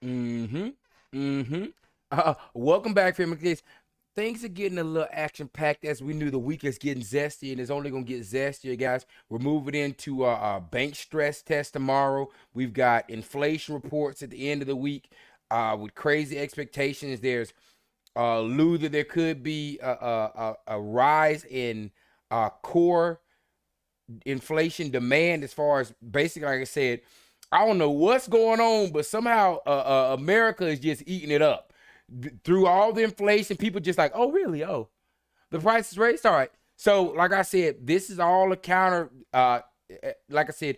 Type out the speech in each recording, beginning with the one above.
Mm-hmm. Mm-hmm. Welcome back, family. Kids. Things are getting a little action-packed as we knew the week is getting zesty and it's only going to get zestier, guys. We're moving into a bank stress test tomorrow. We've got inflation reports at the end of the week with crazy expectations. There's Lou that there could be a rise in core inflation demand as far as basically, like I said, I don't know what's going on, but somehow America is just eating it up. Through all the inflation, people just like, oh, really? Oh, the price is raised? All right. So, like I said, this is all a counter. Like I said,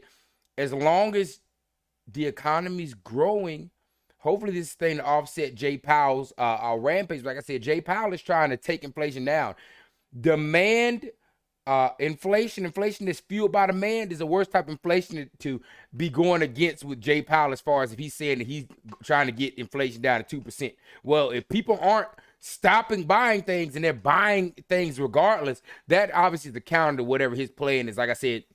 as long as the economy's growing, hopefully this thing to offset Jay Powell's rampage. Like I said, Jay Powell is trying to take inflation down. Demand inflation that's fueled by demand is the worst type of inflation to be going against with Jay Powell as far as if he's saying that he's trying to get inflation down to 2%. Well, if people aren't stopping buying things and they're buying things regardless, that obviously is the counter to whatever his plan is. Like I said,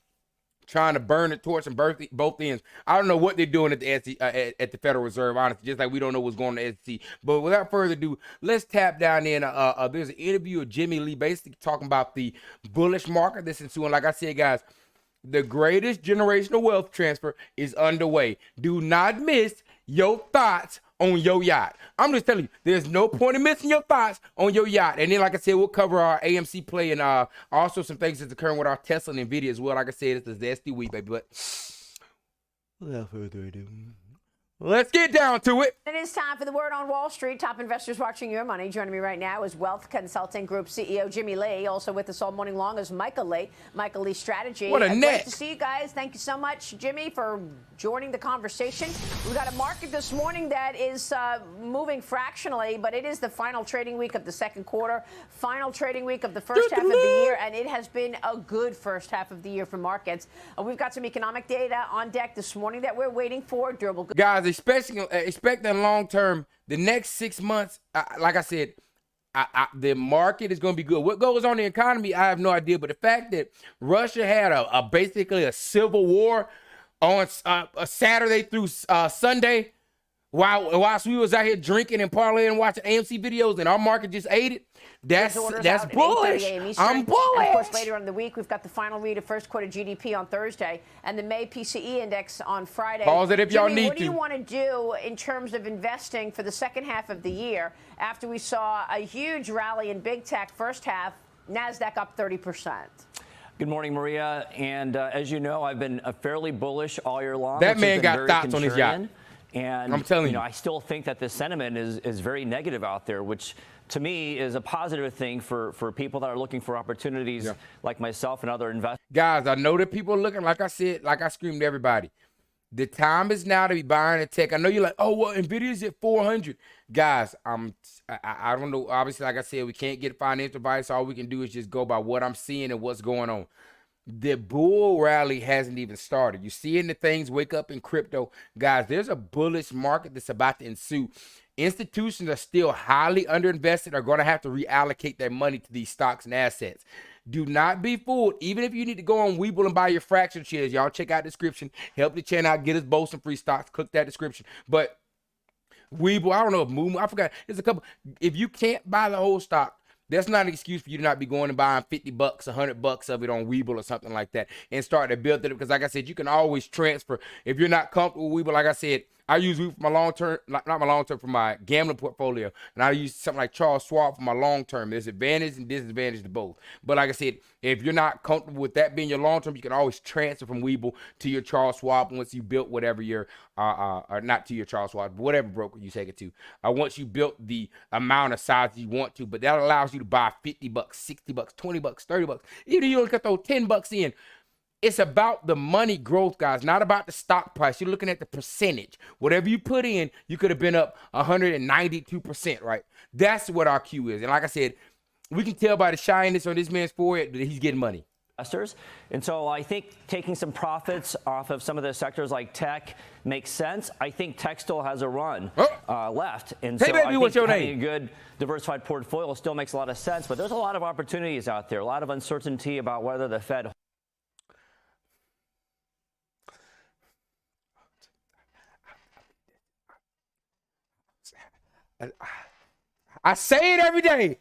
trying to burn the torch and both ends. I don't know what they're doing at the SEC, at the Federal Reserve, honestly, just like we don't know what's going on at the SEC. But without further ado, let's tap down in. There's an interview of Jimmy Lee basically talking about the bullish market that's ensuing. Like I said, guys, the greatest generational wealth transfer is underway. Do not miss your thoughts on your yacht. I'm just telling you, there's no point in missing your thoughts on your yacht. And then, like I said, we'll cover our AMC play and also some things that's occurring with our Tesla and Nvidia as well. Like I said, it's the zesty week, baby. But without further ado, let's get down to it. It is time for the word on Wall Street. Top investors watching your money. Joining me right now is Wealth Consulting Group CEO Jimmy Lee. Also with us all morning long is Michael Lee. Michael Lee Strategy. What a net. Great to see you guys. Thank you so much, Jimmy, for joining the conversation. We've got a market this morning that is moving fractionally, but it is the final trading week of the second quarter, final trading week of the first half of the year, and it has been a good first half of the year for markets. We've got some economic data on deck this morning that we're waiting for. Durable goods. Guys, expecting long term, the next 6 months, like I said, the market is going to be good. What goes on in the economy, I have no idea. But the fact that Russia had basically a civil war on a Saturday through Sunday, whilst we was out here drinking and parlaying and watching AMC videos, and our market just ate it. That's bullish. I'm bullish. And of course, later on in the week, we've got the final read of first quarter GDP on Thursday and the May PCE index on Friday. Pause it if y'all Jimmy, need what do you to. want to do in terms of investing for the second half of the year after we saw a huge rally in big tech first half, NASDAQ up 30%? Good morning, Maria. And as you know, I've been fairly bullish all year long. That man got thoughts on his yacht. And I'm telling you, I still think that the sentiment is very negative out there, which to me is a positive thing for people that are looking for opportunities like myself and other investors. Guys, I know that people are looking, like I said, like I screamed to everybody. The time is now to be buying a tech. I know you're like, oh, well, Nvidia's at 400. Guys, I don't know. Obviously, like I said, we can't get financial advice. All we can do is just go by what I'm seeing and what's going on. The bull rally hasn't even started. You're seeing the things wake up in crypto. Guys, there's a bullish market that's about to ensue. Institutions are still highly underinvested, are going to have to reallocate their money to these stocks and assets. Do not be fooled. Even if you need to go on Webull and buy your fraction shares, y'all check out the description. Help the channel out. Get us both some free stocks. Click that description. But Webull, I don't know if Moon, I forgot. There's a couple. If you can't buy the whole stock, that's not an excuse for you to not be going and buying $50, $100 of it on Webull or something like that and start to build it up. Because like I said, you can always transfer. If you're not comfortable with Webull, like I said, I use Webull for my long-term, not my long-term, for my gambling portfolio. And I use something like Charles Schwab for my long-term. There's advantage and disadvantage to both. But like I said, if you're not comfortable with that being your long-term, you can always transfer from Webull to your Charles Schwab once you built whatever your, or not to your Charles Schwab, whatever broker you take it to. Once you built the amount of size you want to, but that allows you to buy $50, $60, $20, $30. Even if you only can throw $10 in. It's about the money growth, guys, not about the stock price. You're looking at the percentage. Whatever you put in, you could have been up 192%, right? That's what our Q is. And like I said, we can tell by the shyness on this man's forehead that he's getting money. Investors. And so I think taking some profits off of some of the sectors like tech makes sense. I think tech still has a run left. And hey, so baby, I what's think your having name? a good diversified portfolio still makes a lot of sense. But there's a lot of opportunities out there, a lot of uncertainty about whether the Fed I say it every day.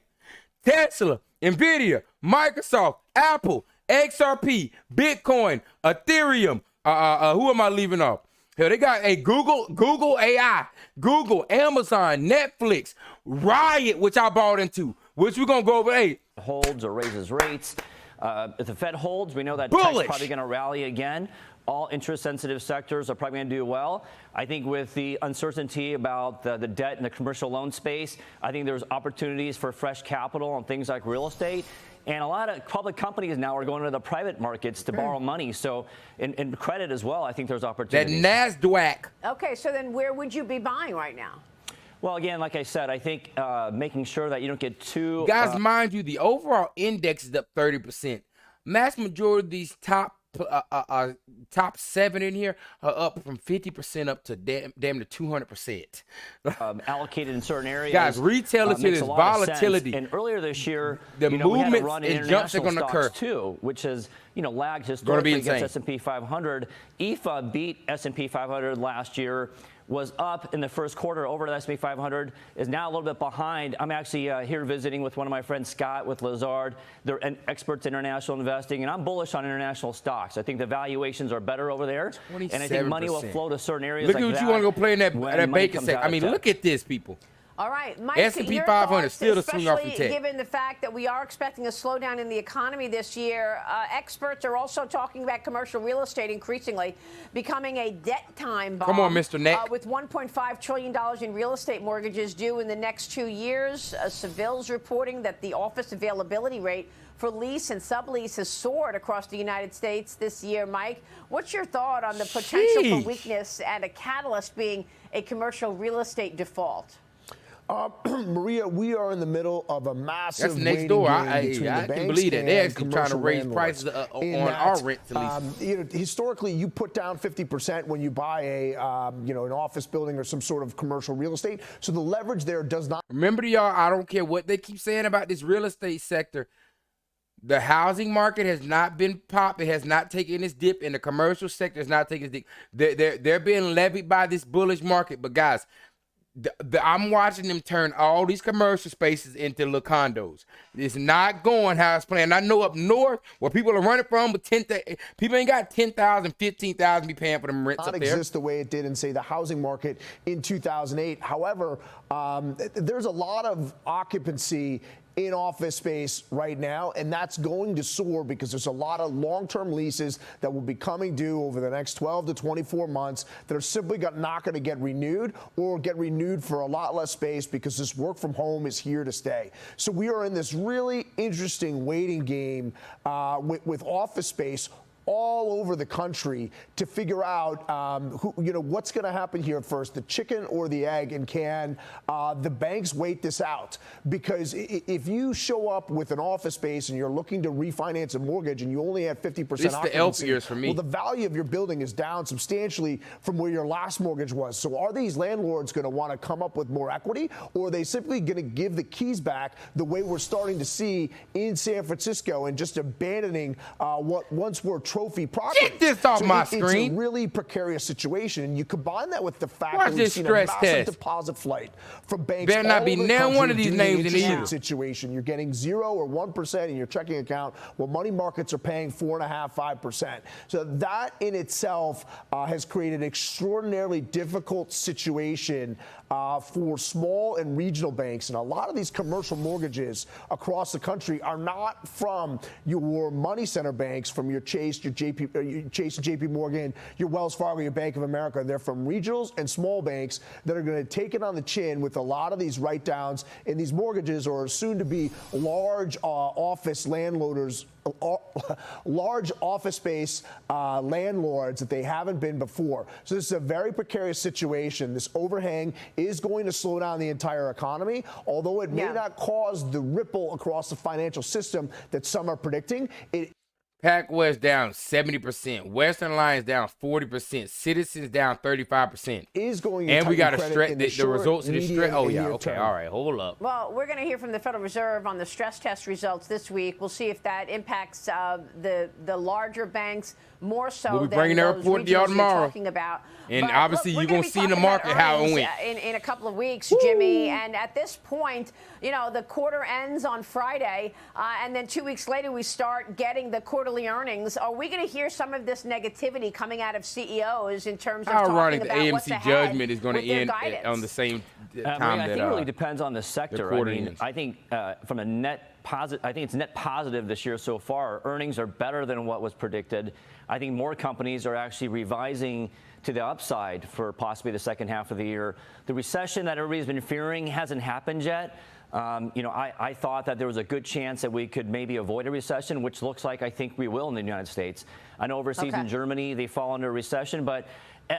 Tesla, Nvidia, Microsoft, Apple, XRP, Bitcoin, Ethereum. Who am I leaving off? Hell, they got a Google AI, Google, Amazon, Netflix, Riot, which I bought into, which we're gonna go over. Hey, holds or raises rates. If the Fed holds, we know that Bullish. tech's probably going to rally again. All interest-sensitive sectors are probably going to do well. I think with the uncertainty about the debt in the commercial loan space, I think there's opportunities for fresh capital on things like real estate. And a lot of public companies now are going to the private markets to borrow money. So in credit as well, I think there's opportunities. that NASDAQ. Okay, so then where would you be buying right now? Well, again, like I said, I think making sure that you don't get too... Guys, mind you, the overall index is up 30%. Mass majority of these top 7 in here are up from 50% up to damn to 200%. Allocated in certain areas. Guys, retail is here. There's volatility. And earlier this year, the we had movements a run in and jumps are international going to occur stocks too, which has lagged historically against S&P 500. IFA beat S&P 500 last year. Was up in the first quarter over the S&P 500, is now a little bit behind. I'm actually here visiting with one of my friends, Scott, with Lazard. They're experts in international investing, and I'm bullish on international stocks. I think the valuations are better over there, and I think money will flow to certain areas look like at what that you want to go play in that bacon section. I mean, tech. look at this, people. All right, Mike, S&P your 500 thoughts, still the swing off from especially tech. given the fact that we are expecting a slowdown in the economy this year. Experts are also talking about commercial real estate increasingly becoming a debt time bomb. Come on, Mr. Neck. With $1.5 trillion in real estate mortgages due in the next 2 years. Seville's reporting that the office availability rate for lease and sublease has soared across the United States this year. Mike, what's your thought on the potential for weakness and a catalyst being a commercial real estate default? Maria, we are in the middle of a massive That's next waiting door. game between I the can banks believe that. They're and actually trying to commercial raise landlords. prices on In our that, rent at least. Historically, you put down 50% when you buy a an office building or some sort of commercial real estate. So the leverage there does not. Remember to y'all, I don't care what they keep saying about this real estate sector. The housing market has not been popped. It has not taken its dip, and the commercial sector has not taken its dip. They're being levied by this bullish market. But guys, I'm watching them turn all these commercial spaces into little condos. It's not going how it's planned. I know up north where people are running from, but people ain't got 10,000, 15,000 be paying for them rents up there. Exist the way it did in, say, the housing market in 2008. However, there's a lot of occupancy in office space right now, and that's going to soar because there's a lot of long-term leases that will be coming due over the next 12 to 24 months that are simply not going to get renewed or get renewed for a lot less space because this work from home is here to stay. So we are in this really interesting waiting game with office space all over the country to figure out what's going to happen here first, the chicken or the egg, and can the banks wait this out? Because if you show up with an office space and you're looking to refinance a mortgage and you only have 50% it's the elf years for me. Well, the value of your building is down substantially from where your last mortgage was. So are these landlords going to want to come up with more equity, or are they simply going to give the keys back the way we're starting to see in San Francisco and just abandoning what once were trophy property? Get this off my screen. It's a really precarious situation, and you combine that with the fact Watch that we've this seen stress a massive test. deposit flight from banks. Better not all be over the now country one of these due to names in the interest either. rate situation. You're getting 0 or 1% in your checking account, while money markets are paying 4.5%, 5%. So that in itself has created an extraordinarily difficult situation for small and regional banks. And a lot of these commercial mortgages across the country are not from your money center banks, from your Chase, your Chase and JP Morgan, your Wells Fargo, your Bank of America. They're from regionals and small banks that are going to take it on the chin with a lot of these write-downs in these mortgages, or soon to be large office landlords, large office space landlords that they haven't been before. So this is a very precarious situation. This overhang is going to slow down the entire economy, although it may not cause the ripple across the financial system that some are predicting. PacWest down 70%. Western Alliance down 40%. Citizens down 35%. Is going to and we got to stretch the results of the stress. Oh, yeah. Okay. All right. Hold up. Well, we're going to hear from the Federal Reserve on the stress test results this week. We'll see if that impacts the larger banks more so we'll be than bringing that those report to y'all regionals you're tomorrow. talking about. And But obviously, look, you're going to see in the market how it went. In a couple of weeks, Jimmy. And at this point, you know, the quarter ends on Friday, and then 2 weeks later, we start getting the quarterly earnings. Are we going to hear some of this negativity coming out of CEOs in terms of talking about the what's AMC ahead judgment is going to end on the same time I think it really depends on the sector. I mean, ends. I think from a net positive, I think it's net positive this year so far. Earnings are better than what was predicted. I think more companies are actually revising to the upside for possibly the second half of the year. The recession that everybody's been fearing hasn't happened yet. You know, I thought that there was a good chance that we could maybe avoid a recession, which looks like I think we will in the United States. I know overseas in Germany they fall into a recession, but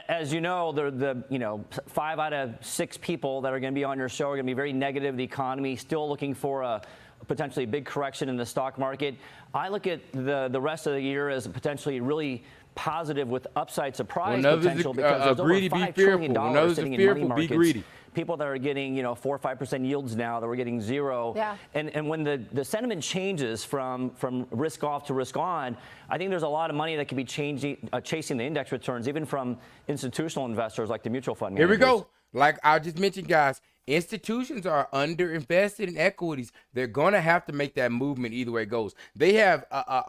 as you know, the 5 out of 6 people that are going to be on your show are going to be very negative. The economy still looking for a potentially big correction in the stock market. I look at the rest of the year as potentially really positive with upside surprise potential because there's over $5 trillion sitting in money markets. Be greedy. People that are getting 4 or 5% yields now that we're getting 0. Yeah. And when the sentiment changes from risk off to risk on, I think there's a lot of money that could be chasing the index returns, even from institutional investors like the mutual fund managers. Here we go. Like I just mentioned, guys, institutions are underinvested in equities. They're going to have to make that movement either way it goes. They have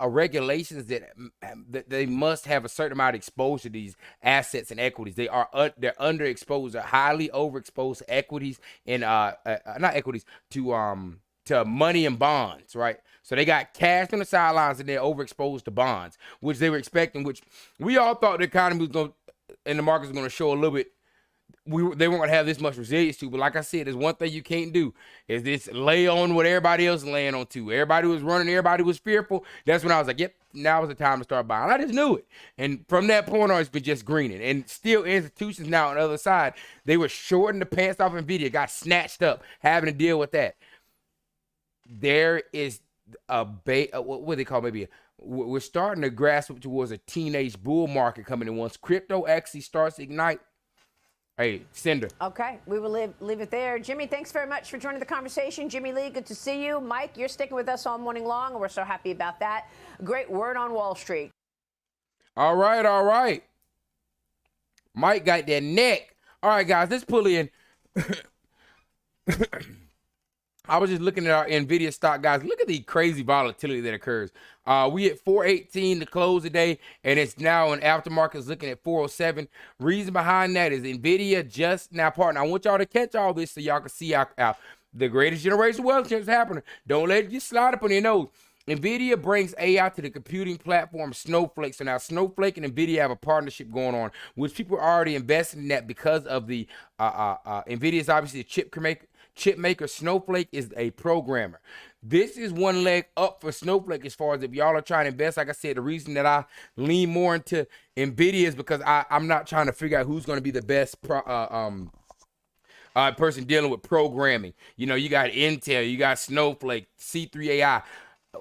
regulations that they must have a certain amount of exposure to these assets and equities. They're underexposed, they're highly overexposed to equities and not equities to money and bonds, right? So they got cash on the sidelines and they're overexposed to bonds, which they were expecting, which we all thought the economy was going and the markets was going to show a little bit. They weren't going to have this much resilience to, but like I said, there's one thing you can't do is this lay on what everybody else is laying on too. Everybody was running, everybody was fearful. That's when I was like, yep, now is the time to start buying. I just knew it. And from that point on, it's been just greening. And still institutions now on the other side, they were shorting the pants off Nvidia, got snatched up, having to deal with that. There is what do they call we're starting to grasp up towards a teenage bull market coming in. Once crypto actually starts to ignite, hey, Cinder. Okay, we will leave it there. Jimmy, thanks very much for joining the conversation. Jimmy Lee, good to see you. Mike, you're sticking with us all morning long, and we're so happy about that. Great word on Wall Street. All right. Mike got that neck. All right, guys, let's pull in. I was just looking at our Nvidia stock, guys. Look at the crazy volatility that occurs. We at 418 to close today, and it's now in aftermarket is looking at 407. Reason behind that is Nvidia just now, partner. I want y'all to catch all this so y'all can see how the greatest generation wealth change is happening. Don't let it just slide up on your nose. Nvidia brings AI to the computing platform Snowflake. So now Snowflake and Nvidia have a partnership going on, which people are already investing in that because of the Nvidia is obviously a chip maker. Snowflake is a programmer. This is one leg up for Snowflake as far as if y'all are trying to invest. Like I said, the reason that I lean more into Nvidia is because I'm not trying to figure out who's going to be the best person dealing with programming. You know, you got Intel, you got Snowflake, C3 AI.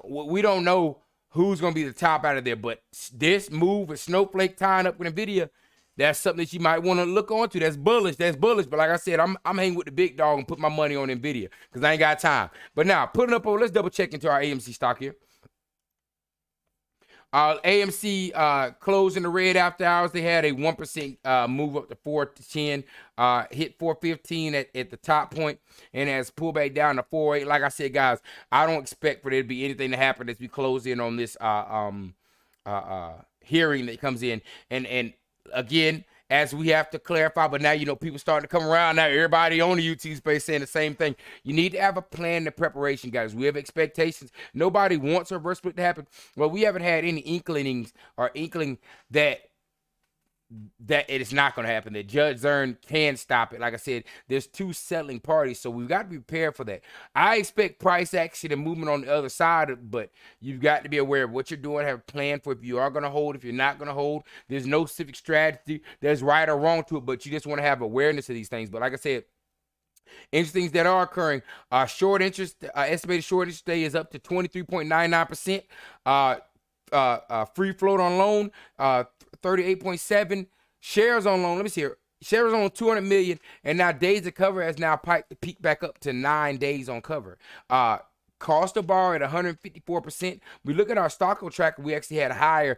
We don't know who's going to be the top out of there, but this move with Snowflake tying up with Nvidia, that's something that you might want to look onto. That's bullish. But like I said, I'm hanging with the big dog and put my money on Nvidia because I ain't got time. But now, putting up over, let's double check into our AMC stock here. AMC closed in the red after hours. They had a 1% move up to 410, hit 415 at the top point, and has pulled back down to 48. Like I said, guys, I don't expect for there to be anything to happen as we close in on this hearing that comes in. And again, as we have to clarify, but now, you know, people starting to come around now. Everybody on the YouTube space saying the same thing. You need to have a plan and preparation, guys. We have expectations. Nobody wants a reverse split to happen. Well, we haven't had any inkling that it is not going to happen, that Judge Zern can stop it. Like I said, there's two settling parties, so we've got to be prepared for that. I expect price action and movement on the other side, but you've got to be aware of what you're doing, have a plan for if you are going to hold, if you're not going to hold. There's no specific strategy. There's right or wrong to it, but you just want to have awareness of these things. But like I said, interesting things that are occurring. Short interest, estimated short interest today is up to 23.99%. Free float on loan, 38.7. Shares on loan, let me see here. Shares on 200 million, and now days of cover has now peaked back up to 9 days on cover. Cost of borrow at 154%. We look at our stock tracker, we actually had a higher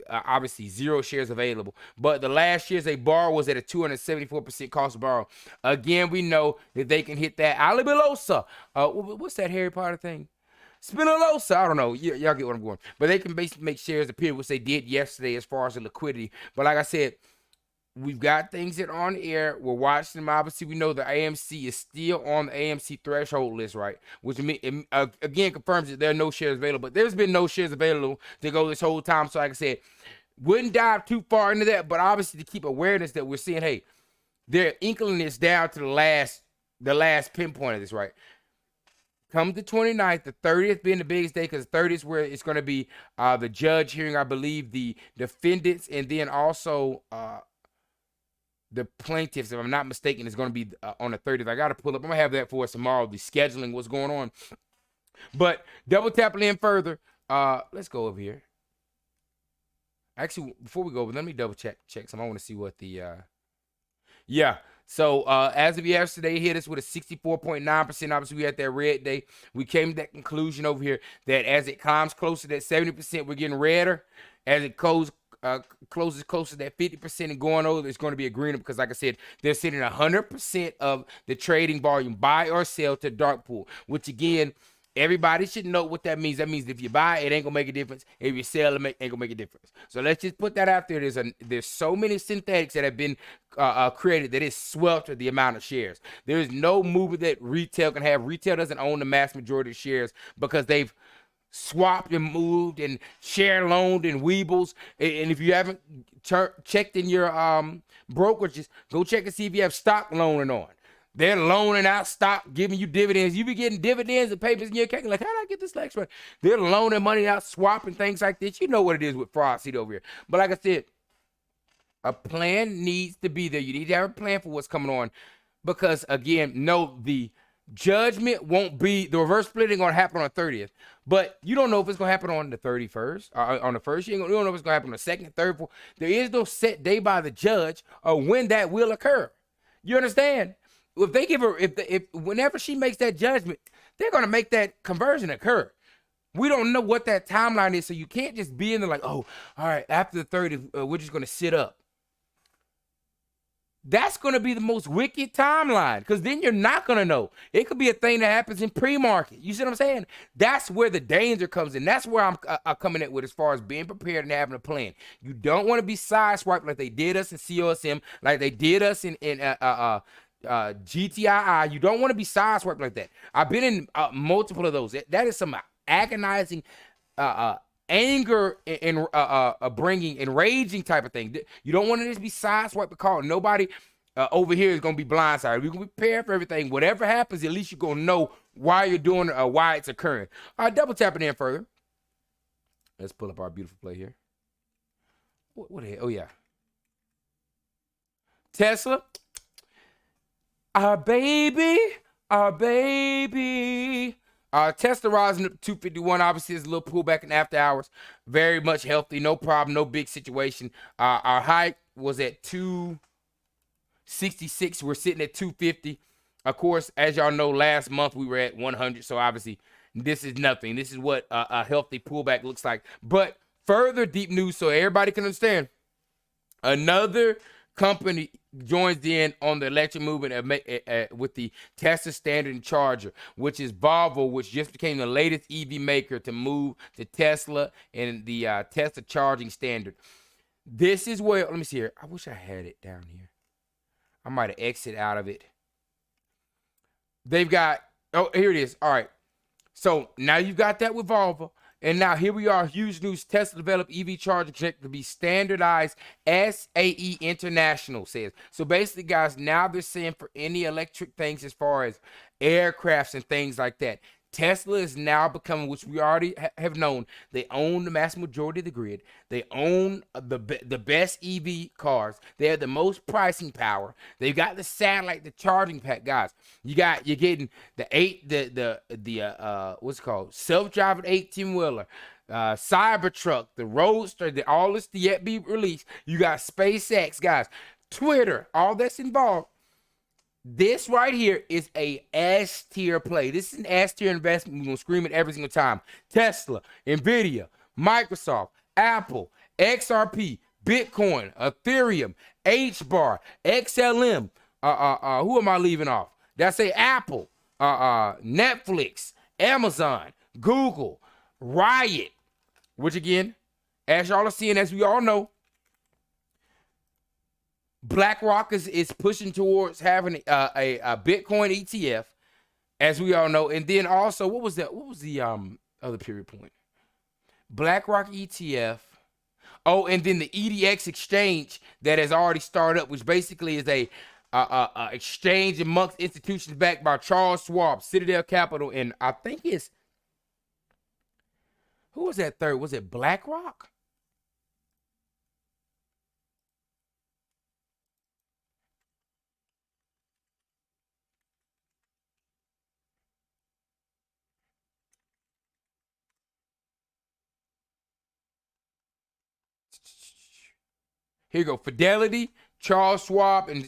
obviously 0 shares available. But the last shares they borrowed was at a 274% cost to borrow. Again, we know that they can hit that Alibilosa. What's that Harry Potter thing? Spinalosa, I don't know. Y'all get what I'm going. But they can basically make shares appear, which they did yesterday as far as the liquidity. But like I said, we've got things that are on the air. We're watching them. Obviously, we know the AMC is still on the AMC Threshold list, right? Which again confirms that there are no shares available. But there's been no shares available to go this whole time. So like I said, wouldn't dive too far into that. But obviously to keep awareness that we're seeing, hey, they're inkling this down to the last pinpoint of this, right? Come the 29th, the 30th being the biggest day, because the 30th is where it's going to be the judge hearing, I believe, the defendants, and then also the plaintiffs, if I'm not mistaken, is going to be on the 30th. I got to pull up. I'm going to have that for us tomorrow, the scheduling, what's going on. But double tapping in further. Let's go over here. Actually, before we go over, let me double check some. I want to see what the yeah. So as of yesterday, hit us with a 64.9%. Obviously, we had that red day. We came to that conclusion over here that as it climbs closer to that 70%, we're getting redder. As it closes closer to that 50% and going over, it's going to be a greener because, like I said, they're sending 100% of the trading volume, buy or sell, to dark pool, which again, everybody should know what that means. That means if you buy, it ain't gonna make a difference. If you sell, it ain't gonna make a difference. So let's just put that out there. There's so many synthetics that have been created that it's sweltered the amount of shares. There is no movement that retail can have. Retail doesn't own the mass majority of shares because they've swapped and moved and share loaned and weebles. And if you haven't checked in your brokerages, go check and see if you have stock loaning on. They're loaning out stock, giving you dividends. You be getting dividends and papers in your account. Like, how did I get this extra? They're loaning money out, swapping things like this. You know what it is with fraud seed over here. But like I said, a plan needs to be there. You need to have a plan for what's coming on. Because, again, no, the judgment won't be, the reverse splitting going to happen on the 30th. But you don't know if it's going to happen on the 31st, on the first. You don't know if it's going to happen on the second, third, fourth. There is no set day by the judge of when that will occur. You understand? If they give her, whenever she makes that judgment, they're going to make that conversion occur. We don't know what that timeline is, so you can't just be in there like, oh, all right, after the 30th, we're just going to sit up. That's going to be the most wicked timeline, because then you're not going to know. It could be a thing that happens in pre-market. You see what I'm saying? That's where the danger comes in. That's where I'm coming at with as far as being prepared and having a plan. You don't want to be sideswiped like they did us in COSM, like they did us in GTII. You don't want to be sideswiped like that. I've been in multiple of those. That is some agonizing anger and bringing enraging type of thing. You don't want to just be sideswiped because nobody over here is going to be blindsided. We can prepare for everything. Whatever happens, at least you're going to know why you're doing it or why it's occurring. All right, double tapping in further. Let's pull up our beautiful play here. What the hell? Oh, yeah. Tesla. Our baby. Tesla rising up to 251. Obviously, there's a little pullback in after hours. Very much healthy. No problem. No big situation. Our high was at 266. We're sitting at 250. Of course, as y'all know, last month we were at 100. So obviously, this is nothing. This is what a healthy pullback looks like. But further deep news so everybody can understand. Another company joins in on the electric movement with the Tesla Standard and Charger, which is Volvo, which just became the latest EV maker to move to Tesla and the Tesla charging standard. This is where, let me see here. I wish I had it down here. I might have exited out of it. They've got, oh, here it is. All right. So now you've got that with Volvo. And now here we are, huge news. Tesla developed EV charger connector to be standardized SAE International says. So basically, guys, now they're saying for any electric things as far as aircrafts and things like that, Tesla is now becoming, which we already have known, they own the mass majority of the grid. They own the best EV cars. They have the most pricing power. They've got the satellite, the charging pack, guys. You're getting the what's it called? Self-driving 18-wheeler, Cybertruck, the Roadster, all this to yet be released. You got SpaceX, guys, Twitter, all that's involved. This right here is a S-tier play. This is an S-tier investment. We're going to scream it every single time. Tesla, Nvidia, Microsoft, Apple, XRP, Bitcoin, Ethereum, HBAR, XLM. Who am I leaving off? That's Apple, Netflix, Amazon, Google, Riot, which again, as y'all are seeing, as we all know, BlackRock is pushing towards having a Bitcoin ETF, as we all know. And then also, what was the other period point? BlackRock ETF. Oh, and then the EDX exchange that has already started up, which basically is a exchange amongst institutions backed by Charles Schwab, Citadel Capital, and I think it's, who was that third? Was it BlackRock? Here you go. Fidelity, Charles Schwab, and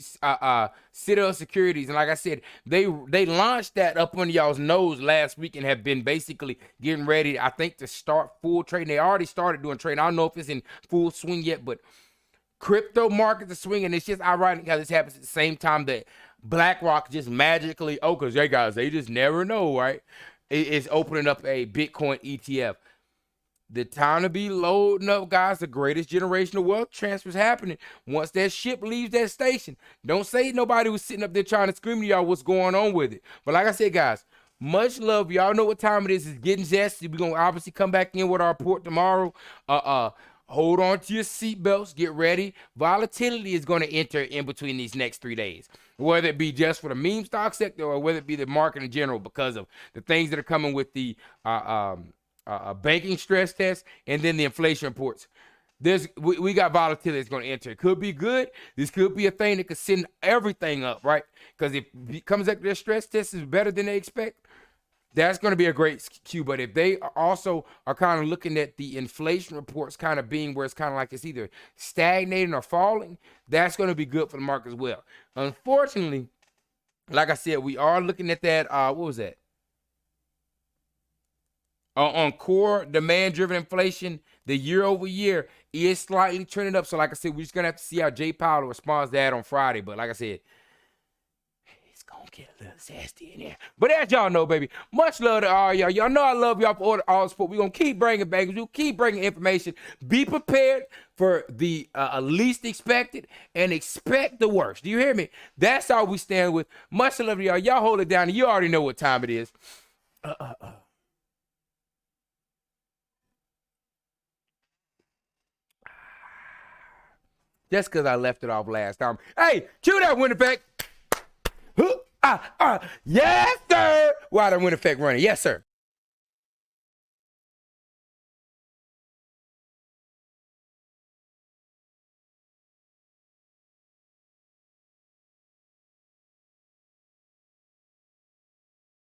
Citadel Securities. And like I said, they launched that up under y'all's nose last week and have been basically getting ready, I think, to start full trading. They already started doing trading. I don't know if it's in full swing yet, but crypto markets are swinging. It's just ironic how this happens at the same time that BlackRock just magically, because they just never know, right? It's opening up a Bitcoin ETF. The time to be loading up, guys. The greatest generational wealth transfer is happening once that ship leaves that station. Don't say nobody was sitting up there trying to scream to y'all what's going on with it. But like I said, guys, much love. Y'all know what time it is. It's getting zesty. We're going to obviously come back in with our report tomorrow. Hold on to your seatbelts. Get ready. Volatility is going to enter in between these next 3 days, whether it be just for the meme stock sector or whether it be the market in general, because of the things that are coming with the banking stress test and then the inflation reports. We got volatility that's going to enter. It could be good. This could be a thing that could send everything up, right? Because if it comes up their stress test is better than they expect, that's going to be a great cue. But if they also are kind of looking at the inflation reports kind of being where it's kind of like it's either stagnating or falling, that's going to be good for the market as well. Unfortunately, like I said, we are looking at that. What was that? On core demand-driven inflation, the year-over-year is slightly trending up. So, like I said, we're just going to have to see how Jay Powell responds to that on Friday. But like I said, it's going to get a little zesty in there. But as y'all know, baby, much love to all y'all. Y'all know I love y'all for all the support. We're going to keep bringing bagels. We'll keep bringing information. Be prepared for the least expected and expect the worst. Do you hear me? That's all we stand with. Much love to y'all. Y'all hold it down. You already know what time it is. Just because I left it off last time. Hey, cue that wind effect. Yes, sir. Why the wind effect running? Yes, sir.